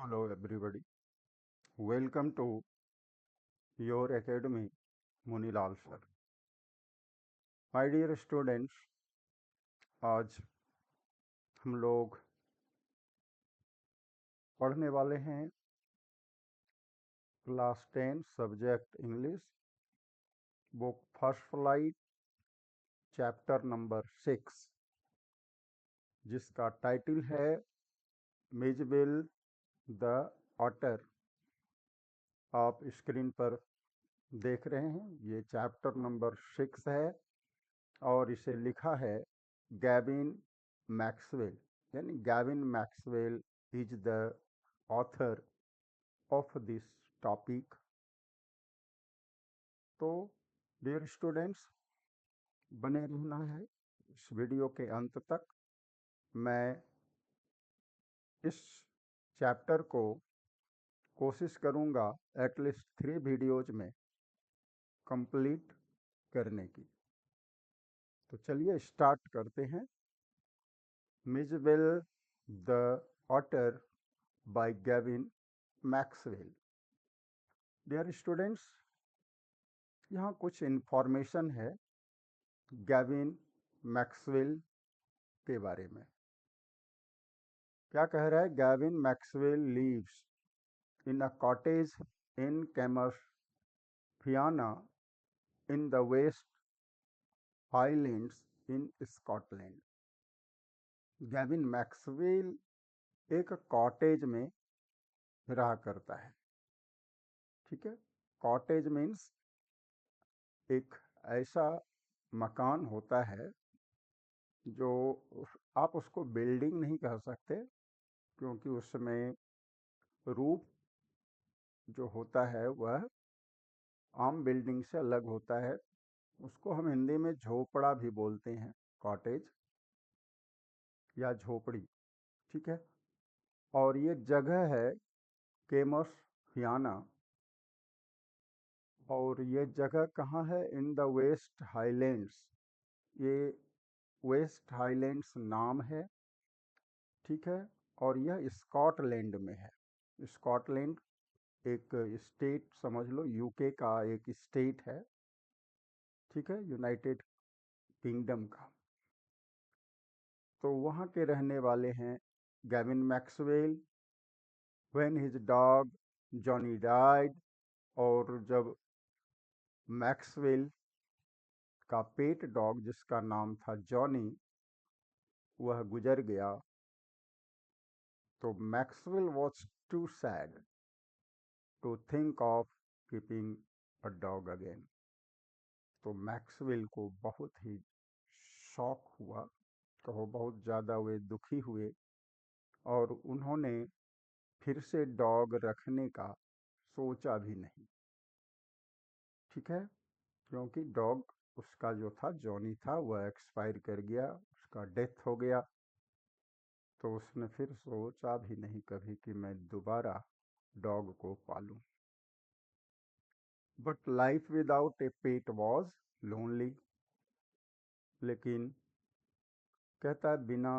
Hello everybody. Welcome to your academy Munilal sir. My dear students, आज हम लोग पढ़ने वाले हैं class 10 subject English book first flight chapter number 6 जिसका टाइटल है मिजबिल द ऑटर. आप स्क्रीन पर देख रहे हैं ये चैप्टर नंबर 6 है और इसे लिखा है गैविन मैक्सवेल. यानी Gavin Maxwell is the author of this topic. तो डियर स्टूडेंट्स, बने रहना है इस वीडियो के अंत तक. मैं इस चैप्टर को कोशिश करूंगा एटलीस्ट 3 वीडियोज में कंप्लीट करने की. तो चलिए स्टार्ट करते हैं. Mijbil the otter by Gavin Maxwell. Dear students, यहाँ कुछ इन्फॉर्मेशन है गैविन मैक्सवेल के बारे में. क्या कह रहा है? Gavin Maxwell lives in a cottage in Camusfearna in the West Highlands in Scotland. Gavin Maxwell एक कॉटेज में रहा करता है. ठीक है, कॉटेज मीन्स एक ऐसा मकान होता है जो आप उसको बिल्डिंग नहीं कह सकते क्योंकि उसमें रूफ जो होता है वह आम बिल्डिंग से अलग होता है. उसको हम हिंदी में झोपड़ा भी बोलते हैं, कॉटेज या झोपड़ी. ठीक है, और ये जगह है केमसफियाना. और ये जगह कहाँ है? In the West Highlands. ये वेस्ट हाईलैंड्स नाम है. ठीक है, और यह स्कॉटलैंड में है. स्कॉटलैंड एक स्टेट समझ लो, यूके का एक स्टेट है. ठीक है, यूनाइटेड किंगडम का. तो वहाँ के रहने वाले हैं Gavin Maxwell. When his dog Johnny died, और जब मैक्सवेल का पेट डॉग जिसका नाम था जॉनी वह गुजर गया, तो Maxwell was too sad to think of keeping a dog again. तो मैक्सवेल को बहुत ही शौक हुआ, कहो बहुत ज़्यादा वे दुखी हुए और उन्होंने फिर से डॉग रखने का सोचा भी नहीं. ठीक है, क्योंकि डॉग उसका जो था जॉनी था वह एक्सपायर कर गया, उसका डेथ हो गया. तो उसने फिर सोचा भी नहीं कभी कि मैं दोबारा डॉग को पालूं. But life without a pet was lonely. लेकिन कहता है बिना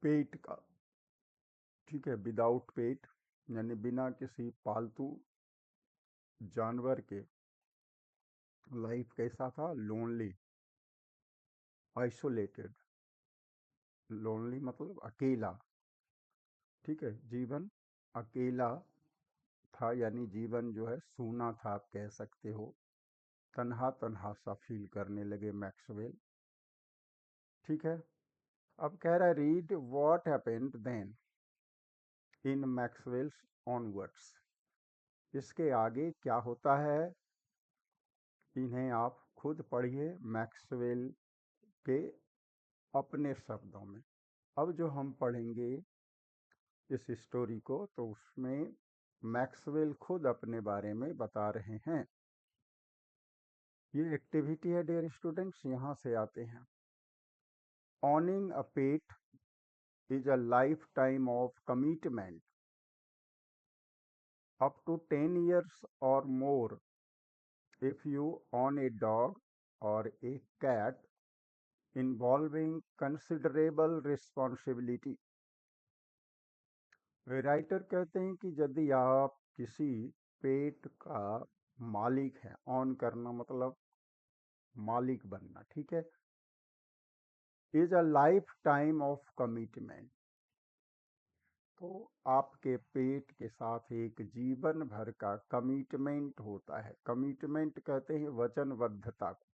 पेट का, ठीक है, विदाउट पेट यानी बिना किसी पालतू जानवर के लाइफ कैसा था? Lonely, isolated. लोनली मतलब अकेला. ठीक है, जीवन अकेला था, यानी जीवन जो है सूना था, आप कह सकते हो. तन्हा तन्हा सा फील करने लगे मैक्सवेल. ठीक है, अब कह रहा है read what happened then in Maxwell's onwards. इसके आगे क्या होता है इन्हें आप खुद पढ़िए मैक्सवेल के अपने शब्दों में. अब जो हम पढ़ेंगे इस स्टोरी को तो उसमें मैक्सवेल खुद अपने बारे में बता रहे हैं. ये एक्टिविटी है डियर स्टूडेंट्स, यहाँ से आते हैं. Owning a pet is a lifetime of commitment up to 10 years or more if you own a dog or a cat, involving considerable responsibility. Writer कहते हैं कि यदि आप किसी पेट का मालिक हैं, ऑन करना मतलब मालिक बनना, ठीक है, is a life time of commitment, तो आपके पेट के साथ एक जीवन भर का कमिटमेंट होता है। कमिटमेंट कहते हैं वचनबद्धता को,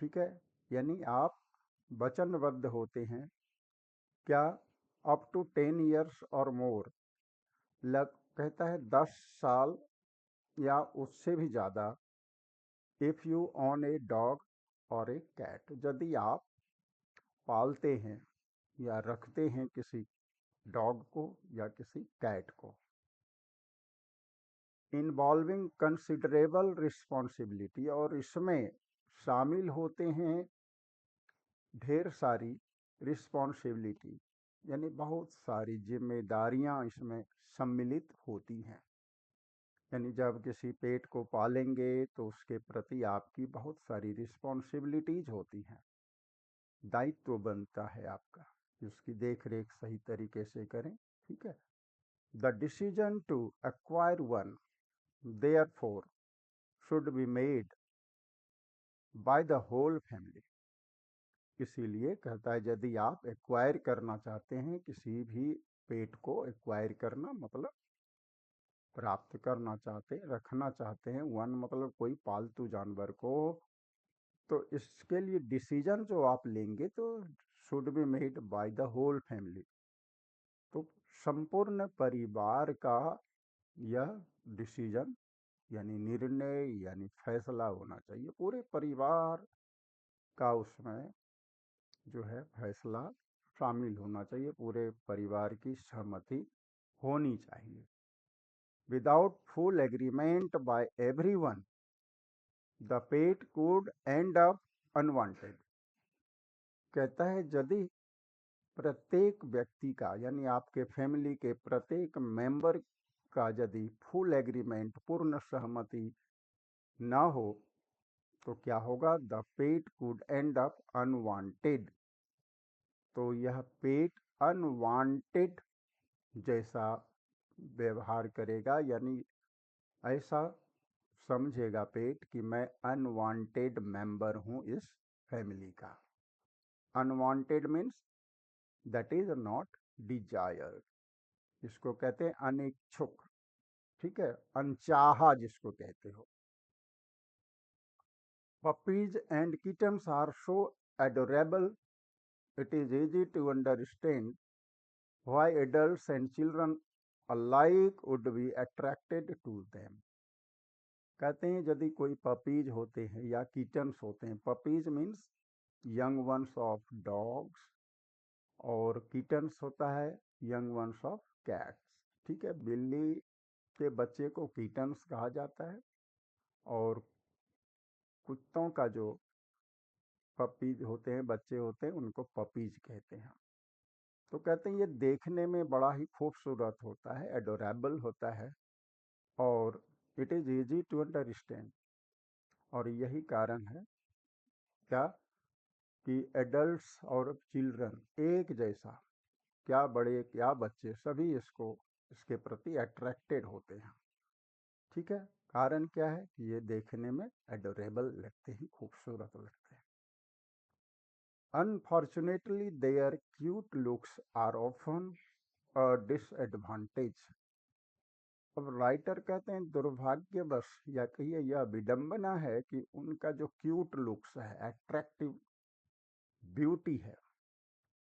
ठीक है, यानी आप वचनबद्ध होते हैं। क्या? अप टू 10 years और मोर, लग कहता है 10 साल या उससे भी ज़्यादा। If you on a dog और ए कैट, यदि आप पालते हैं या रखते हैं किसी डॉग को या किसी कैट को। इन्वॉल्विंग कंसिडरेबल रिस्पॉन्सिबिलिटी, और इसमें शामिल होते हैं ढेर सारी रिस्पॉन्सिबिलिटी, यानी बहुत सारी जिम्मेदारियां इसमें सम्मिलित होती हैं। यानी जब किसी पेट को पालेंगे तो उसके प्रति आपकी बहुत सारी रिस्पॉन्सिबिलिटीज होती हैं, दायित्व बनता है आपका कि उसकी देख रेख सही तरीके से करें, ठीक है। The decision to acquire one therefore should be made by the whole family। इसीलिए कहता है यदि आप एक्वायर करना चाहते हैं, किसी भी पेट को एक्वायर करना मतलब प्राप्त करना चाहते हैं, रखना चाहते हैं, वन मतलब कोई पालतू जानवर को, तो इसके लिए डिसीजन जो आप लेंगे तो should be made by the whole family, तो संपूर्ण परिवार का यह डिसीजन यानी निर्णय यानी फैसला होना चाहिए। पूरे परिवार का उसमें जो है फैसला शामिल होना चाहिए, पूरे परिवार की सहमति होनी चाहिए। Without full agreement by everyone the pet could end up unwanted. कहता है यदि प्रत्येक व्यक्ति का यानी आपके फैमिली के प्रत्येक मेंबर का यदि फुल एग्रीमेंट पूर्ण सहमति ना हो तो क्या होगा? The pet could end up unwanted, तो यह पेट अनवांटेड जैसा व्यवहार करेगा, यानी ऐसा समझेगा पेट कि मैं अनवांटेड मेंबर हूं इस फैमिली का। Unwanted means that is not desired, इसको कहते हैं अनिच्छुक, ठीक है, अनचाहा जिसको कहते हो। Puppies and kittens are so adorable, it is easy to understand why adults and children alike would be attracted to them। कहते हैं यदि कोई पपीज होते हैं या किटन्स होते हैं, puppies means young ones of dogs, और किटन्स होता है यंग वंस ऑफ कैट्स, ठीक है। बिल्ली के बच्चे को किटन्स कहा जाता है और कुत्तों का जो पपीज होते हैं, बच्चे होते हैं, उनको पपीज कहते हैं। तो कहते हैं ये देखने में बड़ा ही खूबसूरत होता है, एडोरेबल होता है, और it is easy to understand, और यही कारण है क्या कि एडल्ट्स और चिल्ड्रन एक जैसा, क्या बड़े क्या बच्चे सभी इसके प्रति अट्रैक्टेड होते हैं, ठीक है। कारण क्या है कि ये देखने में एडोरेबल लगते हैं, खूबसूरत लगते हैं। Unfortunately their cute looks are often a disadvantage. अब राइटर कहते हैं दुर्भाग्यवश या कहिए यह विडंबना है कि उनका जो क्यूट लुक्स है, अट्रैक्टिव ब्यूटी है,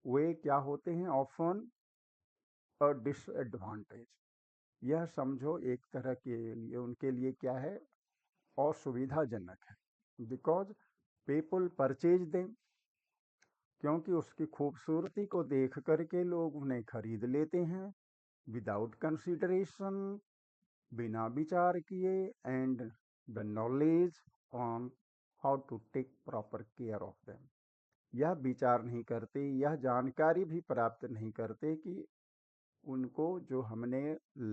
वे क्या होते हैं? ऑफन अ डिसएडवांटेज, यह समझो एक तरह के लिए उनके लिए क्या है? असुविधाजनक है। बिकॉज पीपुल परचेज देम, क्योंकि उसकी खूबसूरती को देख करके लोग उन्हें खरीद लेते हैं, विदाउट कंसिडरेशन, बिना विचार किए, and the knowledge on how to take proper care of them, यह विचार नहीं करते, यह जानकारी भी प्राप्त नहीं करते कि उनको जो हमने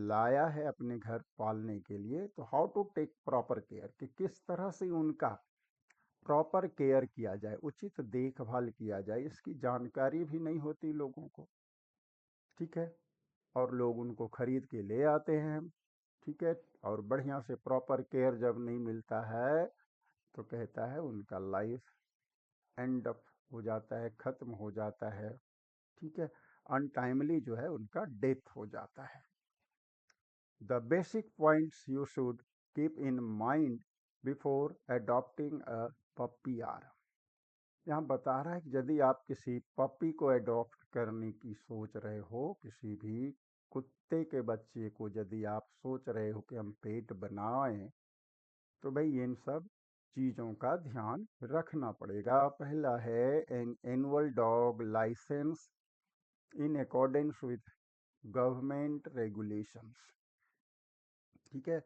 लाया है अपने घर पालने के लिए, तो how to take proper care, कि किस तरह से उनका प्रॉपर केयर किया जाए, उचित देखभाल किया जाए, इसकी जानकारी भी नहीं होती लोगों को, ठीक है। और लोग उनको खरीद के ले आते हैं, ठीक है। और बढ़िया से प्रॉपर केयर जब नहीं मिलता है तो कहता है उनका लाइफ एंड अप हो जाता है, खत्म हो जाता है, ठीक है। अनटाइमली जो है उनका डेथ हो जाता है। The basic points you should keep in mind before adopting a puppy are, यहाँ बता रहा है कि यदि आप किसी पपी को अडॉप्ट करने की सोच रहे हो, किसी भी कुत्ते के बच्चे को यदि आप सोच रहे हो कि हम पेट बनाएं, तो भाई इन सब चीज़ों का ध्यान रखना पड़ेगा। पहला है an annual dog licence in accordance with government regulations, ठीक है।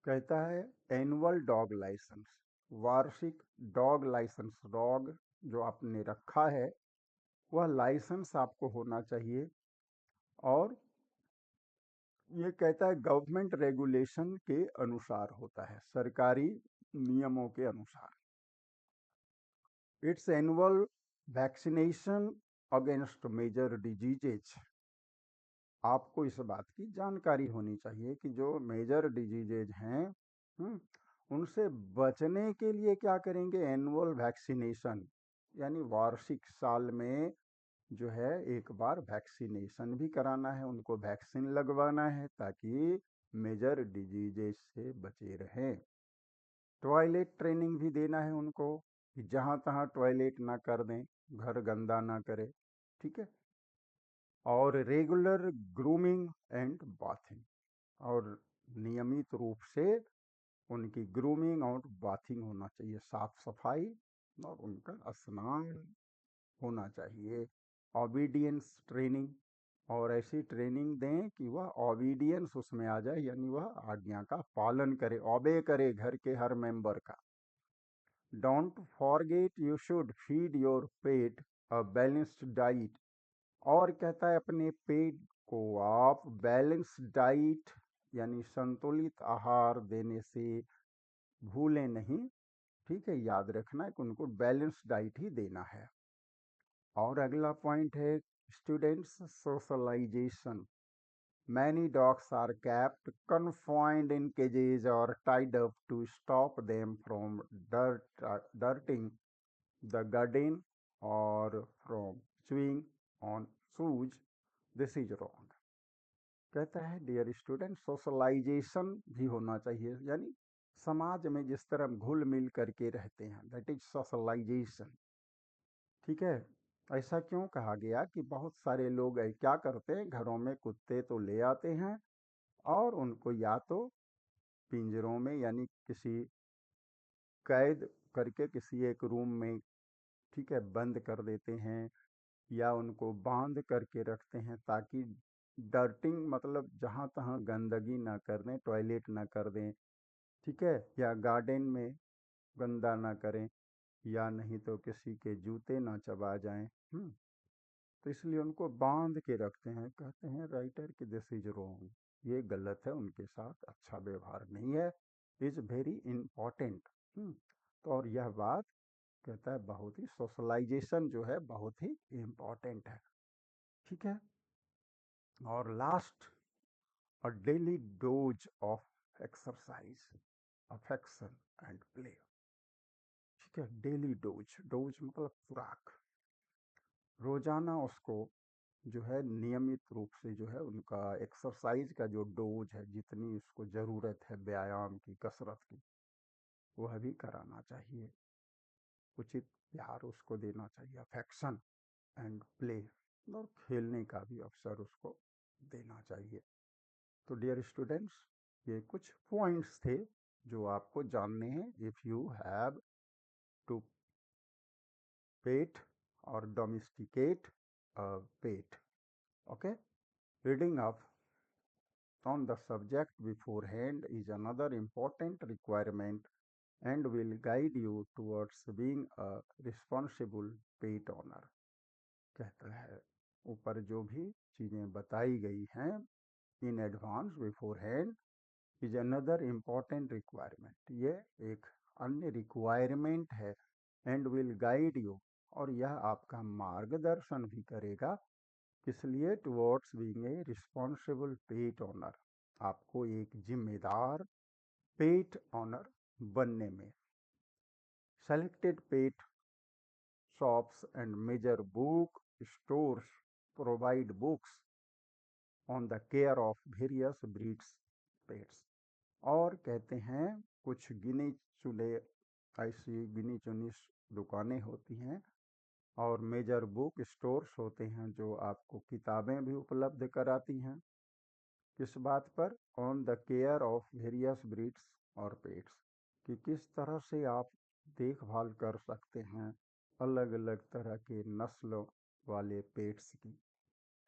कहता है एनुअल डॉग लाइसेंस, वार्षिक डॉग लाइसेंस, डॉग जो आपने रखा है वह लाइसेंस आपको होना चाहिए। और ये कहता है गवर्नमेंट रेगुलेशन के अनुसार होता है, सरकारी नियमों के अनुसार। Its annual vaccination against major diseases, आपको इस बात की जानकारी होनी चाहिए कि जो मेजर डिजीजेज हैं, उनसे बचने के लिए क्या करेंगे, एनुअल वैक्सीनेशन, यानी वार्षिक साल में जो है एक बार वैक्सीनेशन भी कराना है, उनको वैक्सीन लगवाना है ताकि मेजर डिजीजेस से बचे रहें। टॉयलेट ट्रेनिंग भी देना है उनको कि जहाँ तहाँ टॉयलेट ना कर दें, घर गंदा ना करें, ठीक है। और रेगुलर ग्रूमिंग एंड बाथिंग, और नियमित रूप से उनकी ग्रूमिंग और बाथिंग होना चाहिए, साफ सफाई, और उनका स्नान होना चाहिए। ओबीडियंस ट्रेनिंग, और ऐसी ट्रेनिंग दें कि वह ओबीडियंस उसमें आ जाए, यानी वह आज्ञा का पालन करे, ओबे करे घर के हर मेंबर का। Don't forget you should feed your pet a balanced diet, और कहता है अपने पेट को आप बैलेंस डाइट यानी संतुलित आहार देने से भूलें नहीं, ठीक है। याद रखना है कि उनको बैलेंस डाइट ही देना है। और अगला पॉइंट है students socialisation, many dogs are kept confined in cages or tied up to stop them from dirting the garden or from chewing on shoes. This is wrong. कहता है डियर स्टूडेंट सोशलाइजेशन भी होना चाहिए, यानी समाज में जिस तरह हम घुल मिल करके रहते हैं, दैट इज सोशलाइजेशन, ठीक है। ऐसा क्यों कहा गया कि बहुत सारे लोग क्या करते हैं, घरों में कुत्ते तो ले आते हैं और उनको या तो पिंजरों में यानी किसी कैद करके किसी एक रूम में, ठीक है, बंद कर देते हैं, या उनको बांध करके रखते हैं ताकि डर्टिंग मतलब जहाँ तहाँ गंदगी ना कर दें, टॉयलेट ना कर दें, ठीक है, या गार्डन में गंदा ना करें, या नहीं तो किसी के जूते ना चबा जाएं। तो इसलिए उनको बांध के रखते हैं। कहते हैं राइटर कि दिस इज रॉन्ग, ये गलत है, उनके साथ अच्छा व्यवहार नहीं है, इज वेरी इम्पॉर्टेंट। तो और यह बात कहता है बहुत ही, सोशलाइजेशन जो है बहुत ही इम्पॉर्टेंट है, ठीक है। और last, a daily dose of exercise, affection and play, ठीक है। डेली डोज, डोज मतलब खुराक, रोजाना उसको जो है नियमित रूप से जो है उनका एक्सरसाइज का जो डोज है, जितनी उसको ज़रूरत है व्यायाम की, कसरत की, वह भी कराना चाहिए। उचित प्यार उसको देना चाहिए, अफेक्शन एंड प्ले, और खेलने का भी अवसर उसको देना चाहिए। तो डियर स्टूडेंट्स, ये कुछ पॉइंट्स थे जो आपको जानने हैं इफ़ यू हैव टू पेट और domesticate a pet, okay. Reading up on the subject beforehand is another important requirement and will guide you towards being a responsible pet owner। कहता है ऊपर जो भी चीज़ें बताई गई हैं in advance beforehand is another important requirement, ये एक अन्य रिक्वायरमेंट है, एंड विल गाइड यू, और यह आपका मार्गदर्शन भी करेगा किस लिए? Towards being a responsible pet owner, आपको एक जिम्मेदार पेट ऑनर बनने में। Selected pet shops and major book stores provide books on the care of various breeds pets. और कहते हैं कुछ गिने चुने ऐसी गिनी चुनी दुकानें होती हैं और मेजर बुक स्टोर्स होते हैं जो आपको किताबें भी उपलब्ध कराती हैं। किस बात पर? On the care of various breeds और पेट्स, कि किस तरह से आप देखभाल कर सकते हैं अलग अलग तरह के नस्लों वाले पेट्स की।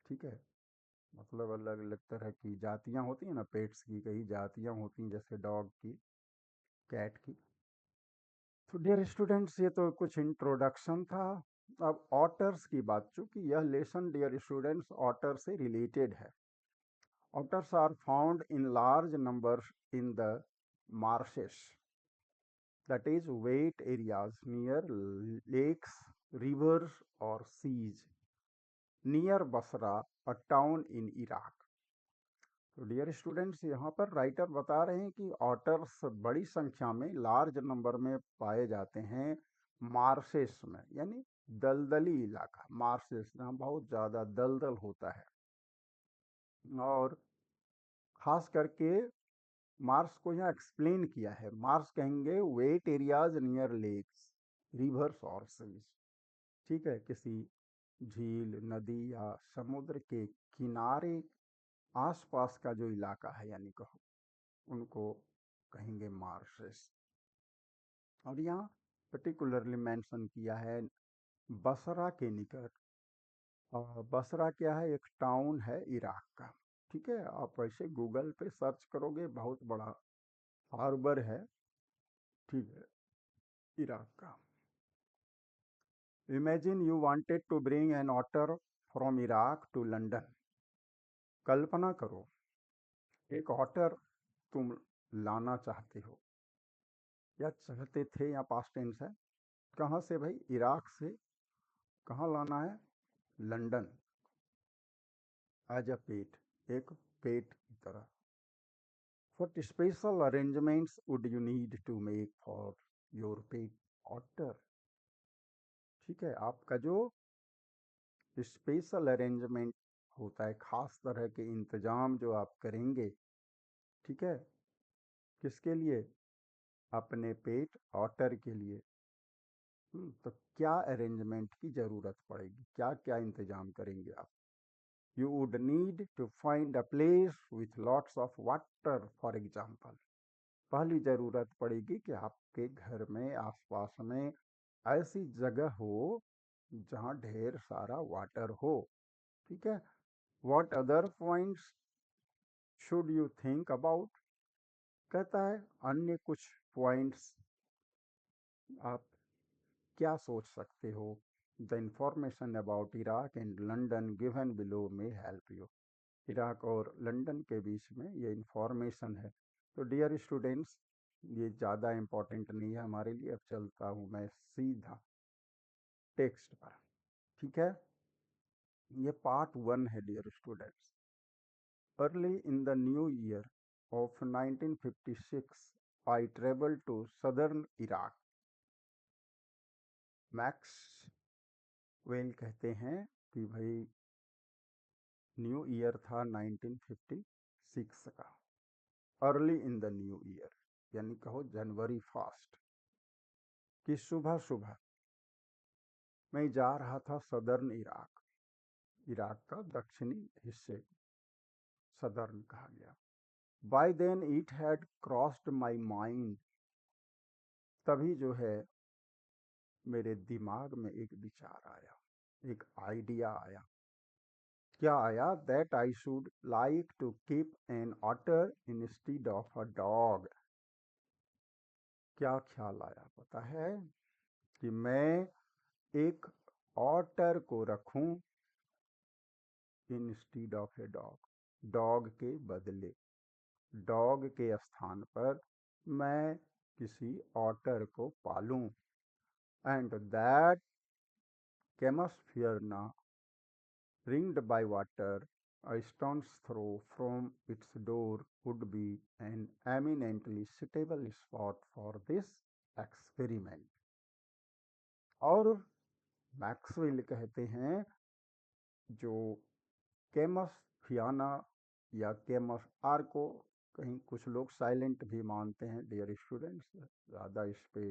ठीक है, मतलब अलग अलग तरह की जातियां होती हैं ना, पेट्स की कई जातियां होती हैं, जैसे डॉग की, कैट की। तो डियर स्टूडेंट्स, ये तो कुछ इंट्रोडक्शन था। अब ऑटर्स की बात, चूंकि यह लेसन डियर स्टूडेंट्स ऑटर से रिलेटेड है। Otters are found in large numbers in the marshes, that is wet areas near lakes, rivers or seas, near Basra, a town in Iraq. तो dear students, यहाँ पर writer बता रहे हैं कि otters बड़ी संख्या में, लार्ज नंबर में पाए जाते हैं मार्शेस में, यानी दलदली इलाका, मार्शेस जहाँ बहुत ज़्यादा दलदल होता है। और खास करके मार्स को यहाँ एक्सप्लेन किया है। मार्स कहेंगे wet areas near lakes, rivers और सीज। ठीक है, किसी झील, नदी या समुद्र के किनारे आसपास का जो इलाका है, यानी कहो, उनको कहेंगे मार्सेस। और यहाँ पर्टिकुलरली मेंशन किया है बसरा के निकट। बसरा क्या है? एक टाउन है इराक का। ठीक है, आप ऐसे गूगल पे सर्च करोगे, बहुत बड़ा हार्बर है। ठीक है, इराक का। Imagine you wanted to bring an otter from Iraq to London. कल्पना करो, एक ऑटर तुम लाना चाहते हो, या चाहते थे, या पास्ट टेंस है। कहाँ से भाई? इराक से। कहाँ लाना है? लंदन। एज अ पेट, एक पेट की तरह। What special arrangements would you need to make for your pet otter? ठीक है, आपका जो स्पेशल अरेंजमेंट होता है, खास तरह के इंतजाम जो आप करेंगे, ठीक है, किसके लिए? अपने पेट ऑटर के लिए। तो क्या अरेंजमेंट की जरूरत पड़ेगी, क्या क्या इंतजाम करेंगे आप? You would need to find a place with lots of water, for example. पहली जरूरत पड़ेगी कि आपके घर में आसपास में ऐसी जगह हो जहाँ ढेर सारा वाटर हो। ठीक है। What other points should you think about? कहता है अन्य कुछ पॉइंट्स आप क्या सोच सकते हो? The information about Iraq and London given below में हेल्प यू। इराक और लंदन के बीच में ये इंफॉर्मेशन है। तो डियर स्टूडेंट्स, ये ज़्यादा इम्पोर्टेंट नहीं है हमारे लिए। अब चलता हूँ मैं सीधा टेक्स्ट पर। ठीक है, ये पार्ट 1 है dear students. Early in the new year of 1956 I travel to southern Iraq. Maxwell कहते हैं कि भाई न्यू ईयर था 1956 का। Early in the new year, यानी कहो जनवरी 1 की सुबह सुबह मैं जा रहा था सदर्न इराक। इराक का दक्षिणी हिस्से सदर्न कहा गया। By then it had crossed my mind, तभी जो है मेरे दिमाग में एक विचार आया, एक आइडिया आया। क्या आया? That I should like to keep an otter instead of a dog. क्या ख्याल आया पता है? कि मैं एक ऑटर को रखूं instead of a dog, dog के बदले, डॉग के स्थान पर मैं किसी ऑटर को पालूं। And that Camusfearna ringed by water, a stone's throw from its door would be an eminently suitable spot for this experiment. और मैक्सवेल कहते हैं जो केमस फियाना या केमस आर को कहीं कुछ लोग साइलेंट भी मानते हैं डियर स्टूडेंट्स, ज़्यादा इस पे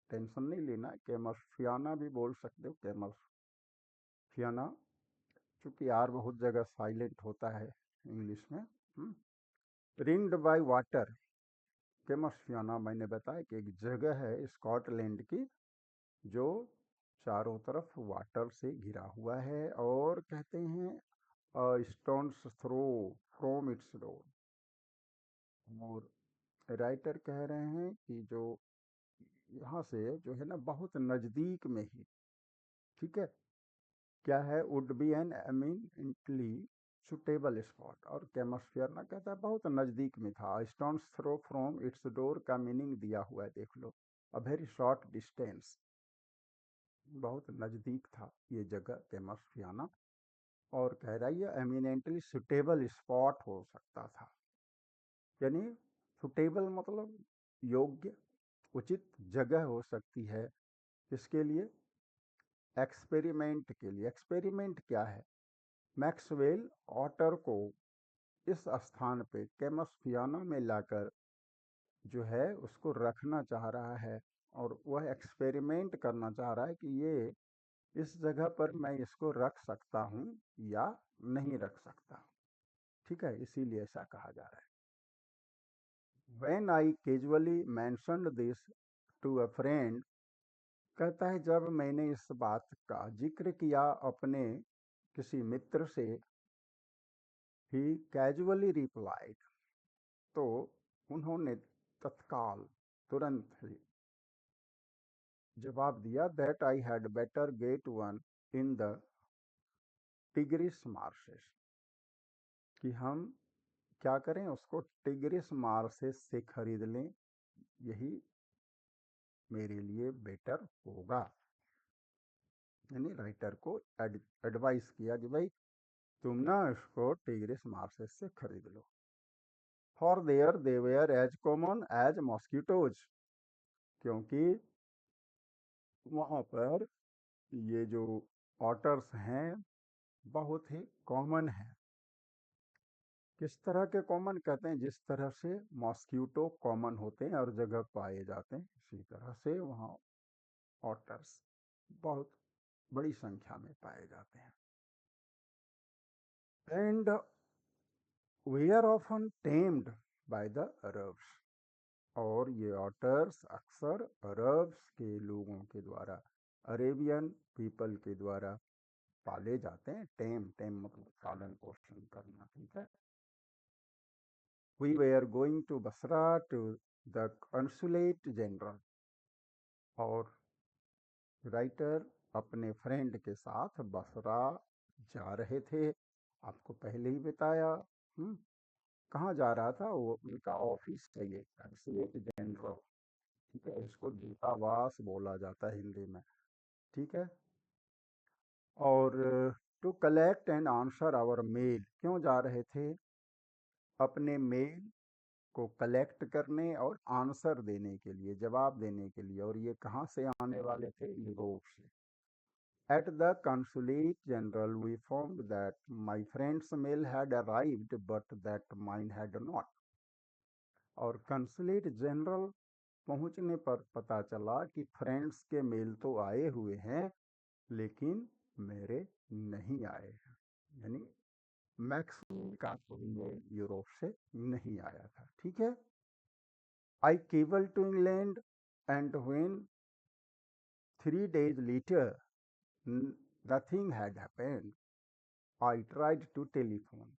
टेंशन नहीं लेना, केमस फियाना भी बोल सकते हो, केमस फियाना, चूंकि आर बहुत जगह साइलेंट होता है इंग्लिश में। रिंग्ड बाय वाटर, केमस फियाना मैंने बताया कि एक जगह है स्कॉटलैंड की जो चारों तरफ वाटर से घिरा हुआ है, और कहते हैं stone's throw from its door, और राइटर कह रहे हैं कि जो यहाँ से जो है ना बहुत नज़दीक में ही, ठीक है, क्या है, would be an eminently suitable spot, और केमोस्फियर ना कहता है बहुत नज़दीक में था। Stone's throw from its door का मीनिंग दिया हुआ है, देख लो, अ वेरी शॉर्ट डिस्टेंस, बहुत नज़दीक था ये जगह केमोस्फियाना, और कह रहा है ये एमिनेंटली सुटेबल स्पॉट हो सकता था, यानी सुटेबल मतलब योग्य, उचित जगह हो सकती है इसके लिए, एक्सपेरिमेंट के लिए। एक्सपेरिमेंट क्या है, मैक्सवेल ऑटर को इस स्थान पे केमस्फियाना में लाकर जो है उसको रखना चाह रहा है, और वह एक्सपेरिमेंट करना चाह रहा है कि ये इस जगह पर मैं इसको रख सकता हूँ या नहीं रख सकता, ठीक है, इसीलिए ऐसा कहा जा रहा है। When I casually mentioned this to a friend, कहता है जब मैंने इस बात का जिक्र किया अपने किसी मित्र से, he casually replied, तो उन्होंने तत्काल तुरंत ही जवाब दिया, that I had better get one in the tigris marches, कि हम क्या करें, उसको टिग्रिस मार्शेस से खरीद लें, यही मेरे लिए बेटर होगा। यानी राइटर को एडवाइस किया कि भाई तुम ना इसको टिग्रिस मार्शेस से खरीद लो, for there they were as common as mosquitoes, क्योंकि वहाँ पर ये जो ऑटर्स हैं बहुत ही कॉमन है। किस तरह के कॉमन, कहते हैं जिस तरह से मॉस्किटो कॉमन होते हैं और जगह पाए जाते हैं, इसी तरह से वहाँ ऑटर्स बहुत बड़ी संख्या में पाए जाते हैं। And we are often tamed by the Arabs, और ये ऑटर्स अक्सर अरब्स के लोगों के द्वारा, अरेबियन पीपल के द्वारा पाले जाते हैं। टेम, टेम मतलब पालन पोषण करना, ठीक है। We were going to Basra to the consulate general, और राइटर अपने फ्रेंड के साथ बसरा जा रहे थे, आपको पहले ही बताया। कहाँ जा रहा था वो, उनका ऑफिस है ये कंसुलेट जनरल, ठीक है, इसको दूतावास बोला जाता है हिंदी में, ठीक है। और to collect and answer our mail, क्यों जा रहे थे, अपने मेल को कलेक्ट करने और आंसर देने के लिए, जवाब देने के लिए, और ये कहाँ से आने वाले थे, यूरोप से। At the consulate general we found that my friend's mail had arrived but that mine had not, और कंसुलेट जनरल पहुंचने पर पता चला कि फ्रेंड्स के मेल तो आए हुए हैं लेकिन मेरे नहीं आए हैं, यानी मैक्सवेल का कोई मेल यूरोप से नहीं आया था, ठीक है। I cable to England and when 3 days later nothing had happened, I tried to telephone,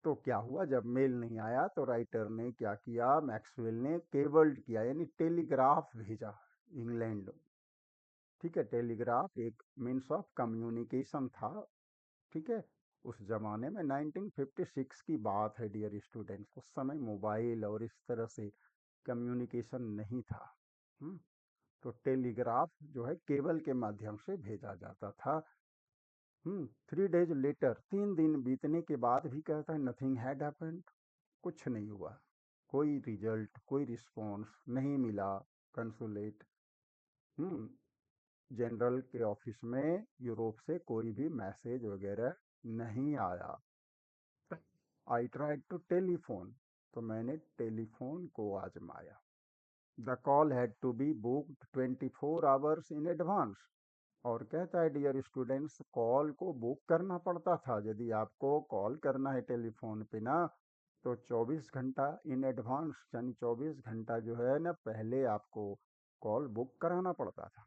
तो क्या हुआ जब मेल नहीं आया तो राइटर ने क्या किया, मैक्सवेल ने केबल्ड किया यानी टेलीग्राफ भेजा इंग्लैंड, ठीक है। टेलीग्राफ एक मीन्स ऑफ कम्युनिकेशन था, ठीक है। उस जमाने में 1956 की बात है डियर स्टूडेंट्स, उस समय मोबाइल और इस तरह से कम्युनिकेशन नहीं था। हम्म, तो टेलीग्राफ जो है केबल के माध्यम से भेजा जाता था, 3 days लेटर, 3 दिन बीतने के बाद भी कहता है नथिंग हैड हैपेंड, कुछ नहीं हुआ, कोई रिजल्ट, कोई रिस्पॉन्स नहीं मिला। कंसुलेट, हम्म जनरल के ऑफिस में यूरोप से कोई भी मैसेज वगैरह नहीं आया। आई ट्राइड टू टेलीफोन, तो मैंने टेलीफोन को आजमाया। The call had to be booked 24 hours in advance. और कहता है डियर स्टूडेंट्स, कॉल को बुक करना पड़ता था। यदि आपको कॉल करना है टेलीफोन पे ना, तो 24 घंटा इन एडवांस, यानी 24 घंटा जो है ना पहले आपको कॉल बुक कराना पड़ता था।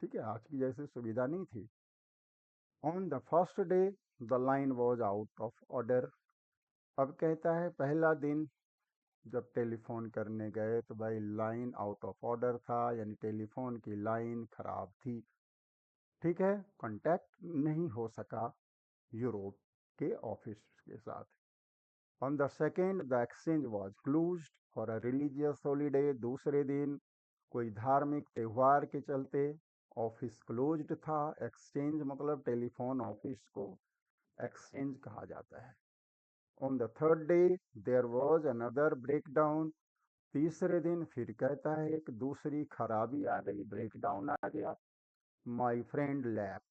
ठीक है, आज की जैसे सुविधा नहीं थी। On the first day the line was out of order. अब कहता है पहला दिन जब टेलीफोन करने गए तो भाई लाइन आउट ऑफ ऑर्डर था, यानी टेलीफोन की लाइन खराब थी। ठीक है, कांटेक्ट नहीं हो सका यूरोप के ऑफिस के साथ। On the second the exchange was closed for a religious holiday. दूसरे दिन कोई धार्मिक त्योहार के चलते ऑफिस क्लोज्ड था। एक्सचेंज मतलब टेलीफोन ऑफिस को एक्सचेंज कहा जाता है। On the third day there was another breakdown. तीसरे दिन फिर कहता है एक दूसरी खराबी आ गई, ब्रेकडाउन आ गया। My friend lap.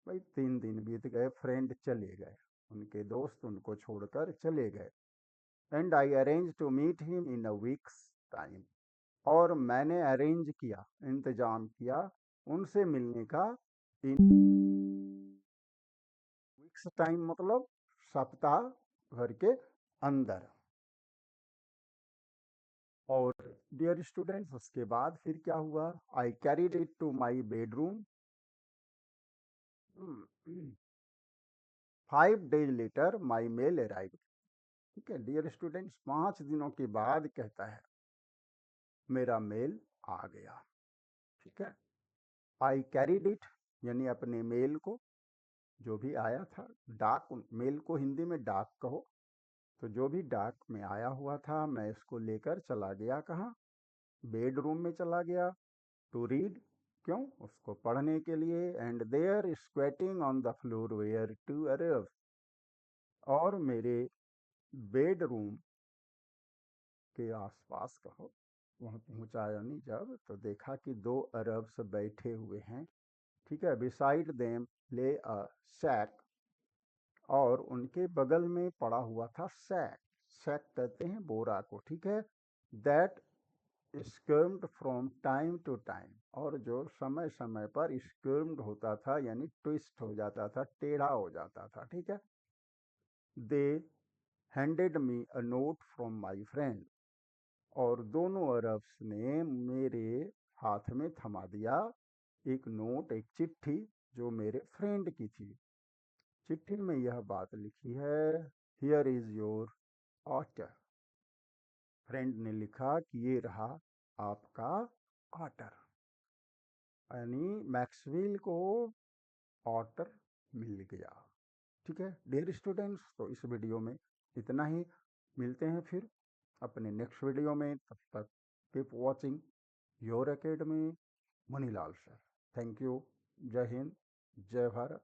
भाई 3 दिन बीत गए, फ्रेंड चले गए, उनके दोस्त उनको छोड़कर चले गए। And I arrange to meet him in a week's time. और मैंने अरेंज किया, इंतजाम किया उनसे मिलने का इन वीक्स टाइम, मतलब सप्ताह भर के अंदर। और डियर स्टूडेंट्स, उसके बाद फिर क्या हुआ? I carried it to my bedroom. 5 days later my mail arrive. ठीक है डियर स्टूडेंट्स, 5 दिनों के बाद कहता है मेरा मेल आ गया। ठीक है, आई कैरीड इट, यानी अपने मेल को, जो भी आया था, डाक, मेल को हिंदी में डाक कहो, तो जो भी डाक में आया हुआ था मैं इसको लेकर चला गया। कहाँ? बेडरूम में चला गया। टू रीड, क्यों? उसको पढ़ने के लिए। And there squatting on the floor were two Arab. और मेरे बेडरूम के आसपास कहो, वहाँ पहुँचा यानी जब, तो देखा कि 2 अरब्स बैठे हुए हैं। ठीक है, बिसाइड देम ले अ सैक। और उनके बगल में पड़ा हुआ था सैक। सैक कहते हैं बोरा को। ठीक है, that screamed from time to time. और जो समय समय पर स्क्र्म्ड होता था, यानी ट्विस्ट हो जाता था, टेढ़ा हो जाता था। ठीक है, they handed me a note from my friend. और दोनों अरब्स ने मेरे हाथ में थमा दिया एक नोट, एक चिट्ठी, जो मेरे फ्रेंड की थी। चिट्ठी में यह बात लिखी है, here is your order. Friend ने लिखा कि ये रहा आपका ऑर्डर, यानी मैक्सवेल को ऑर्डर मिल गया। ठीक है डियर स्टूडेंट्स, तो इस वीडियो में इतना ही। मिलते हैं फिर अपने नेक्स्ट वीडियो में। तब तक keep watching your academy, Manilal sir. Thank you. जय हिंद, जय भारत।